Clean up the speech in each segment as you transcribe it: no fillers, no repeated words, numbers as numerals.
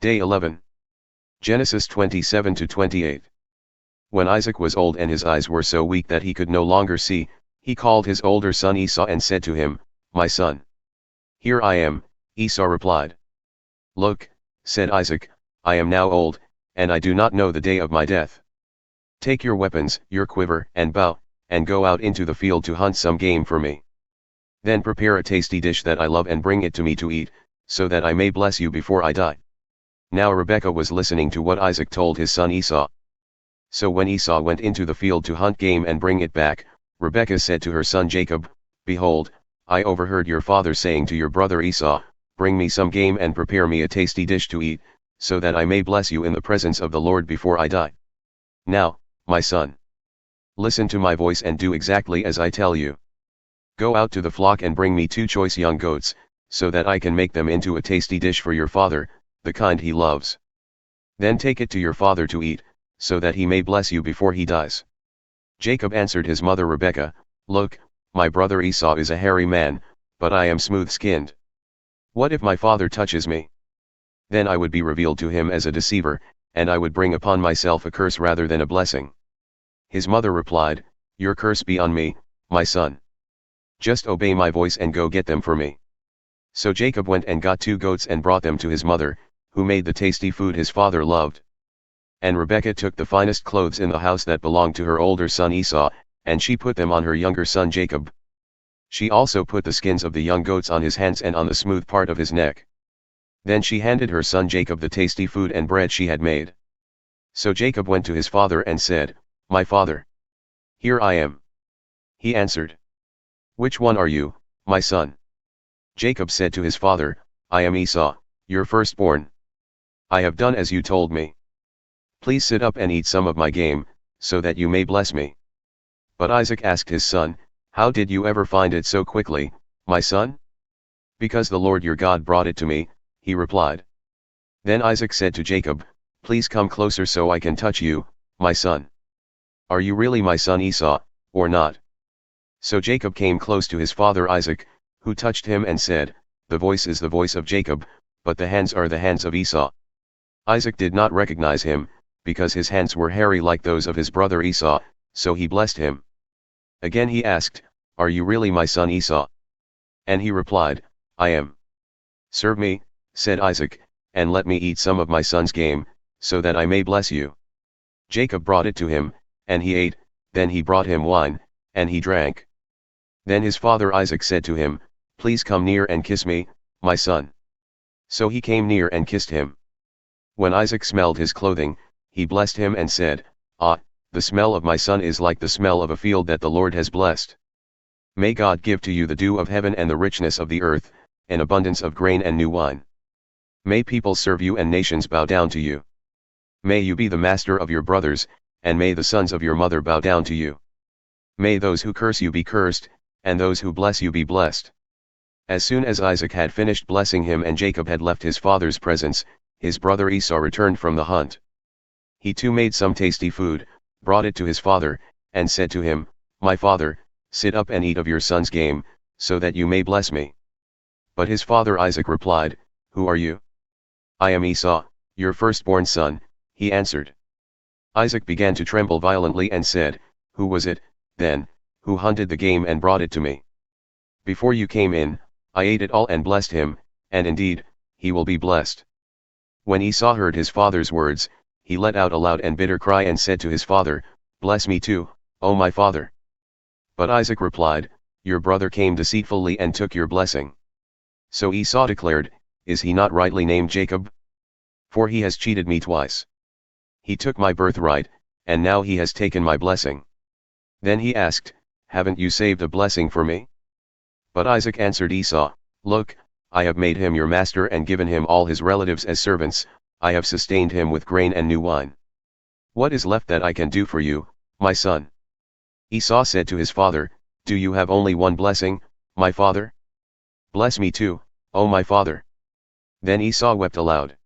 Day 11. Genesis 27-28. When Isaac was old and his eyes were so weak that he could no longer see, he called his older son Esau and said to him, "My son." "Here I am," Esau replied. "Look," said Isaac, "I am now old, and I do not know the day of my death. Take your weapons, your quiver and bow, and go out into the field to hunt some game for me. Then prepare a tasty dish that I love and bring it to me to eat, so that I may bless you before I die." Now Rebekah was listening to what Isaac told his son Esau. So when Esau went into the field to hunt game and bring it back, Rebekah said to her son Jacob, "Behold, I overheard your father saying to your brother Esau, 'Bring me some game and prepare me a tasty dish to eat, so that I may bless you in the presence of the Lord before I die.' Now, my son, listen to my voice and do exactly as I tell you. Go out to the flock and bring me 2 choice young goats, so that I can make them into a tasty dish for your father, the kind he loves. Then take it to your father to eat, so that he may bless you before he dies." Jacob answered his mother Rebekah, "Look, my brother Esau is a hairy man, but I am smooth-skinned. What if my father touches me? Then I would be revealed to him as a deceiver, and I would bring upon myself a curse rather than a blessing." His mother replied, "Your curse be on me, my son. Just obey my voice and go get them for me." So Jacob went and got 2 goats and brought them to his mother, who made the tasty food his father loved. And Rebekah took the finest clothes in the house that belonged to her older son Esau, and she put them on her younger son Jacob. She also put the skins of the young goats on his hands and on the smooth part of his neck. Then she handed her son Jacob the tasty food and bread she had made. So Jacob went to his father and said, "My father." "Here I am." He answered, "Which one are you, my son?" Jacob said to his father, "I am Esau, your firstborn. I have done as you told me. Please sit up and eat some of my game, so that you may bless me." But Isaac asked his son, "How did you ever find it so quickly, my son?" "Because the Lord your God brought it to me," he replied. Then Isaac said to Jacob, "Please come closer so I can touch you, my son. Are you really my son Esau, or not?" So Jacob came close to his father Isaac, who touched him and said, "The voice is the voice of Jacob, but the hands are the hands of Esau." Isaac did not recognize him, because his hands were hairy like those of his brother Esau, so he blessed him. Again he asked, "Are you really my son Esau?" And he replied, "I am." "Serve me," said Isaac, "and let me eat some of my son's game, so that I may bless you." Jacob brought it to him, and he ate. Then he brought him wine, and he drank. Then his father Isaac said to him, "Please come near and kiss me, my son." So he came near and kissed him. When Isaac smelled his clothing, he blessed him and said, "Ah, the smell of my son is like the smell of a field that the Lord has blessed. May God give to you the dew of heaven and the richness of the earth, an abundance of grain and new wine. May people serve you and nations bow down to you. May you be the master of your brothers, and may the sons of your mother bow down to you. May those who curse you be cursed, and those who bless you be blessed." As soon as Isaac had finished blessing him and Jacob had left his father's presence, his brother Esau returned from the hunt. He too made some tasty food, brought it to his father, and said to him, "My father, sit up and eat of your son's game, so that you may bless me." But his father Isaac replied, "Who are you?" "I am Esau, your firstborn son," he answered. Isaac began to tremble violently and said, "Who was it, then, who hunted the game and brought it to me? Before you came in, I ate it all and blessed him, and indeed, he will be blessed." When Esau heard his father's words, he let out a loud and bitter cry and said to his father, "Bless me too, O my father." But Isaac replied, "Your brother came deceitfully and took your blessing." So Esau declared, "Is he not rightly named Jacob? For he has cheated me twice. He took my birthright, and now he has taken my blessing." Then he asked, "Haven't you saved a blessing for me?" But Isaac answered Esau, "Look, I have made him your master and given him all his relatives as servants, I have sustained him with grain and new wine. What is left that I can do for you, my son?" Esau said to his father, "Do you have only one blessing, my father? Bless me too, O my father." Then Esau wept aloud.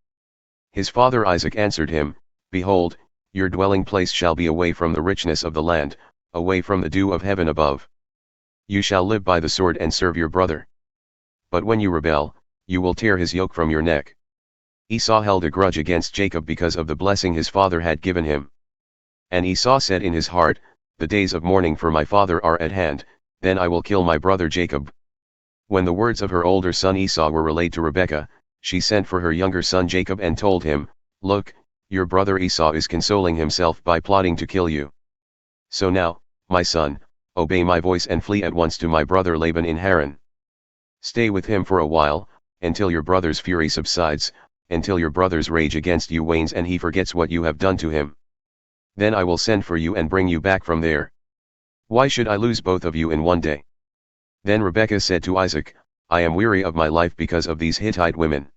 His father Isaac answered him, "Behold, your dwelling place shall be away from the richness of the land, away from the dew of heaven above. You shall live by the sword and serve your brother. But when you rebel, you will tear his yoke from your neck." Esau held a grudge against Jacob because of the blessing his father had given him. And Esau said in his heart, "The days of mourning for my father are at hand, then I will kill my brother Jacob." When the words of her older son Esau were relayed to Rebekah, she sent for her younger son Jacob and told him, "Look, your brother Esau is consoling himself by plotting to kill you. So now, my son, obey my voice and flee at once to my brother Laban in Haran. Stay with him for a while, until your brother's fury subsides, until your brother's rage against you wanes and he forgets what you have done to him. Then I will send for you and bring you back from there. Why should I lose both of you in one day?" Then Rebekah said to Isaac, "I am weary of my life because of these Hittite women.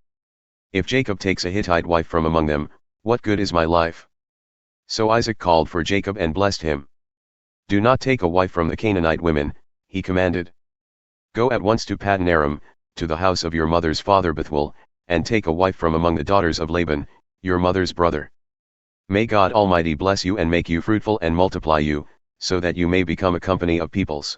If Jacob takes a Hittite wife from among them, what good is my life?" So Isaac called for Jacob and blessed him. "Do not take a wife from the Canaanite women," he commanded. "Go at once to Paddan Aram, to the house of your mother's father Bethuel, and take a wife from among the daughters of Laban, your mother's brother. May God Almighty bless you and make you fruitful and multiply you, so that you may become a company of peoples.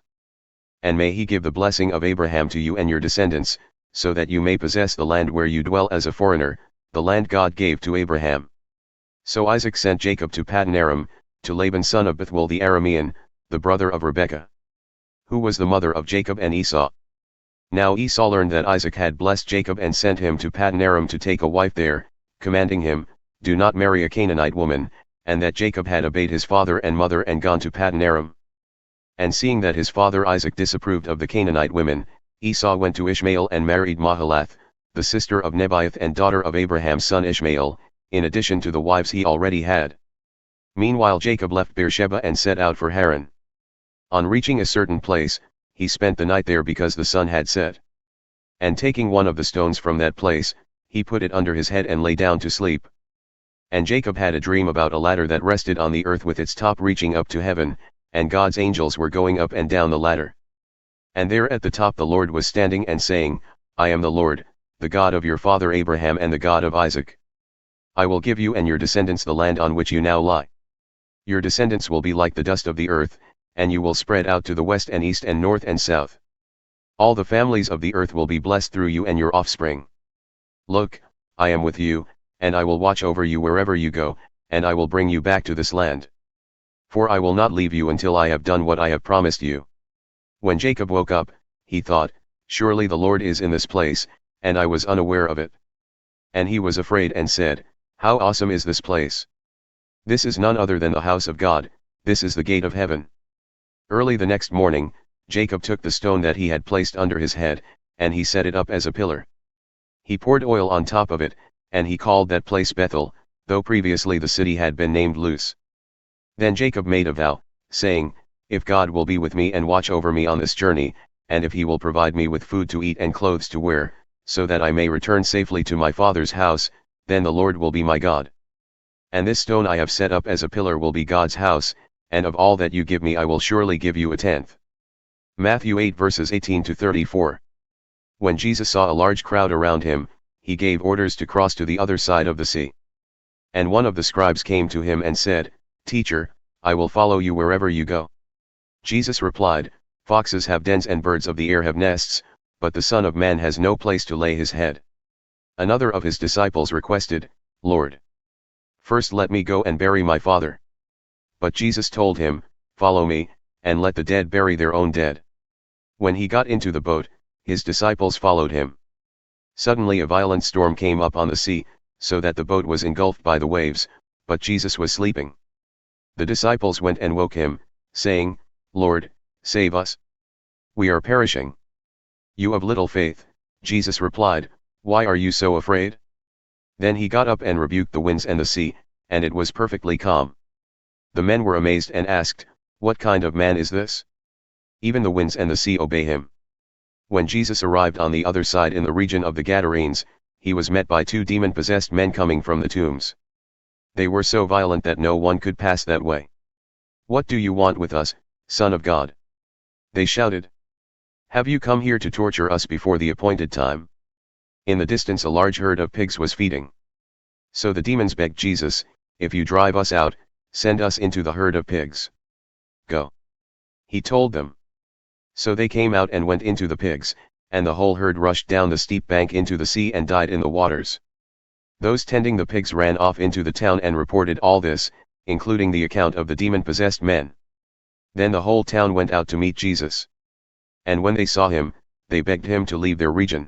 And may he give the blessing of Abraham to you and your descendants, so that you may possess the land where you dwell as a foreigner, the land God gave to Abraham." So Isaac sent Jacob to Paddan Aram, to Laban son of Bethuel the Aramean, the brother of Rebekah, who was the mother of Jacob and Esau. Now Esau learned that Isaac had blessed Jacob and sent him to Paddan Aram to take a wife there, commanding him, "Do not marry a Canaanite woman," and that Jacob had obeyed his father and mother and gone to Paddan Aram. And seeing that his father Isaac disapproved of the Canaanite women, Esau went to Ishmael and married Mahalath, the sister of Nebaioth and daughter of Abraham's son Ishmael, in addition to the wives he already had. Meanwhile Jacob left Beersheba and set out for Haran. On reaching a certain place, he spent the night there because the sun had set. And taking one of the stones from that place, he put it under his head and lay down to sleep. And Jacob had a dream about a ladder that rested on the earth with its top reaching up to heaven, and God's angels were going up and down the ladder. And there at the top the Lord was standing and saying, "I am the Lord, the God of your father Abraham and the God of Isaac. I will give you and your descendants the land on which you now lie. Your descendants will be like the dust of the earth, and you will spread out to the west and east and north and south. All the families of the earth will be blessed through you and your offspring. Look, I am with you, and I will watch over you wherever you go, and I will bring you back to this land. For I will not leave you until I have done what I have promised you." When Jacob woke up, he thought, "Surely the Lord is in this place, and I was unaware of it." And he was afraid and said, "How awesome is this place! This is none other than the house of God, this is the gate of heaven." Early the next morning, Jacob took the stone that he had placed under his head, and he set it up as a pillar. He poured oil on top of it, and he called that place Bethel, though previously the city had been named Luz. Then Jacob made a vow, saying, "If God will be with me and watch over me on this journey, and if he will provide me with food to eat and clothes to wear, so that I may return safely to my father's house, then the Lord will be my God. And this stone I have set up as a pillar will be God's house, and of all that you give me I will surely give you a tenth." Matthew 8 verses 18 to 34. When Jesus saw a large crowd around him, he gave orders to cross to the other side of the sea. And one of the scribes came to him and said, "Teacher, I will follow you wherever you go." Jesus replied, "Foxes have dens and birds of the air have nests, but the Son of Man has no place to lay his head." Another of his disciples requested, "Lord, first let me go and bury my father." But Jesus told him, "Follow me, and let the dead bury their own dead." When he got into the boat, his disciples followed him. Suddenly a violent storm came up on the sea, so that the boat was engulfed by the waves, but Jesus was sleeping. The disciples went and woke him, saying, "Lord, save us. We are perishing." "You of little faith," Jesus replied, "why are you so afraid?" Then he got up and rebuked the winds and the sea, and it was perfectly calm. The men were amazed and asked, "What kind of man is this? Even the winds and the sea obey him." When Jesus arrived on the other side in the region of the Gadarenes, he was met by 2 demon-possessed men coming from the tombs. They were so violent that no one could pass that way. "What do you want with us, Son of God?" they shouted. "Have you come here to torture us before the appointed time?" In the distance a large herd of pigs was feeding. So the demons begged Jesus, "If you drive us out, send us into the herd of pigs." "Go," he told them. So they came out and went into the pigs, and the whole herd rushed down the steep bank into the sea and died in the waters. Those tending the pigs ran off into the town and reported all this, including the account of the demon-possessed men. Then the whole town went out to meet Jesus. And when they saw him, they begged him to leave their region.